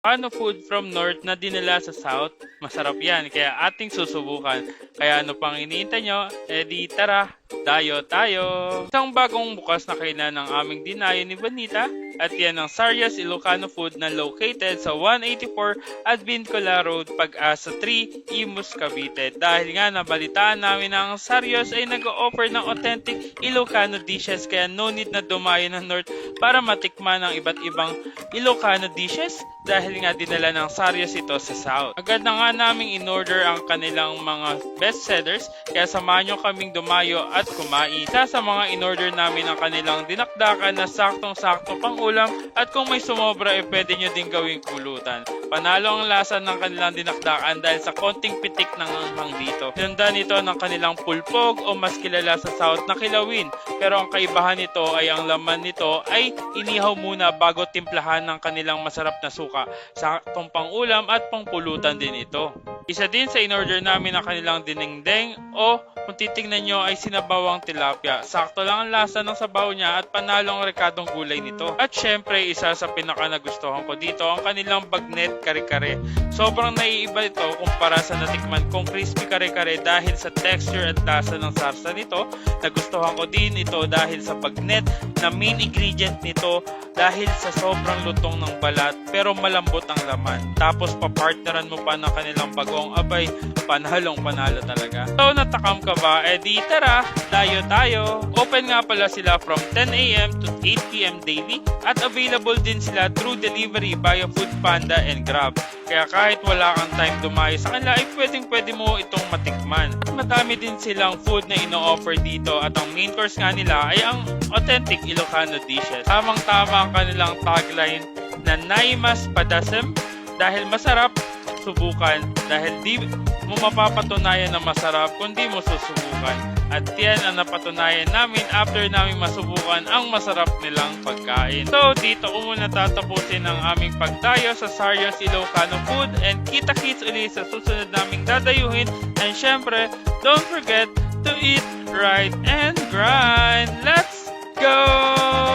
Paano food from North na dinala sa South? Masarap yan, kaya ating susubukan. Kaya ano pang iniintay nyo? Di tara, dayo tayo! Isang bagong bukas na kainan ng aming dinayo ni Bonita at yan ang Sarias Ilocano Food na located sa 184 Advincola Road, Pag-asa 3, Imus, Cavite. Dahil nga nabalitaan namin na ang Sarias ay nag-o-offer ng authentic Ilocano dishes kaya no need na dumayo ng North para matikman ang iba't ibang Ilocano dishes dahil nga dinala ng Sarias ito sa South. Agad na nga naming in-order ang kanilang mga best sellers kaya samahan nyo kaming dumayo at kumain. Isa sa mga in-order namin ang kanilang dinakdakan na saktong-sakto pang ulam at kung may sumobra pwede nyo din gawing pulutan. Panalo ang lasa ng kanilang dinakdakan dahil sa konting pitik ng anghang dito. Sinundan nito ng kanilang pulpog o mas kilala sa South na kilawin. Pero ang kaibahan nito ay ang laman nito ay inihaw muna bago timplahan ng kanilang masarap na suka. Saktong pang-ulam at pangpulutan din ito. Isa din sa in-order namin ang kanilang dinengdeng o kung titingnan nyo ay sinabawang tilapia. Sakto lang ang lasa ng sabaw niya at panalo ang rekadong gulay nito. At syempre isa sa pinaka nagustuhan ko dito ang kanilang bagnet kare-kare. Sobrang naiiba ito kumpara sa natikman kong crispy kare-kare dahil sa texture at lasa ng sarsa nito. Nagustuhan ko din ito dahil sa bagnet na main ingredient nito dahil sa sobrang lutong ng balat pero malambot ang laman. Tapos papartneran mo pa ng kanilang bagong abay, panalo talaga. So natakam ka ba? Di tara, dayo tayo! Open nga pala sila from 10 AM to 8 PM daily at available din sila through delivery via Foodpanda and Grab. Kaya kahit wala kang time dumayo sa kanila ay pwede mo itong matikman. Madami din silang food na ino-offer dito at ang main course nga nila ay ang authentic Ilocano dishes. Tamang-tama ang kanilang tagline na Naimas Padasem dahil masarap subukan dahil di mo mapapatunayan na masarap kundi mo susubukan. At yan ang napatunayan namin after namin masubukan ang masarap nilang pagkain. So dito ko muna tatapusin ang aming pagdayo sa Sarias Ilocano Food and kita-kits ulit sa susunod naming dadayuhin. And syempre, don't forget to eat right and grind. Let's go!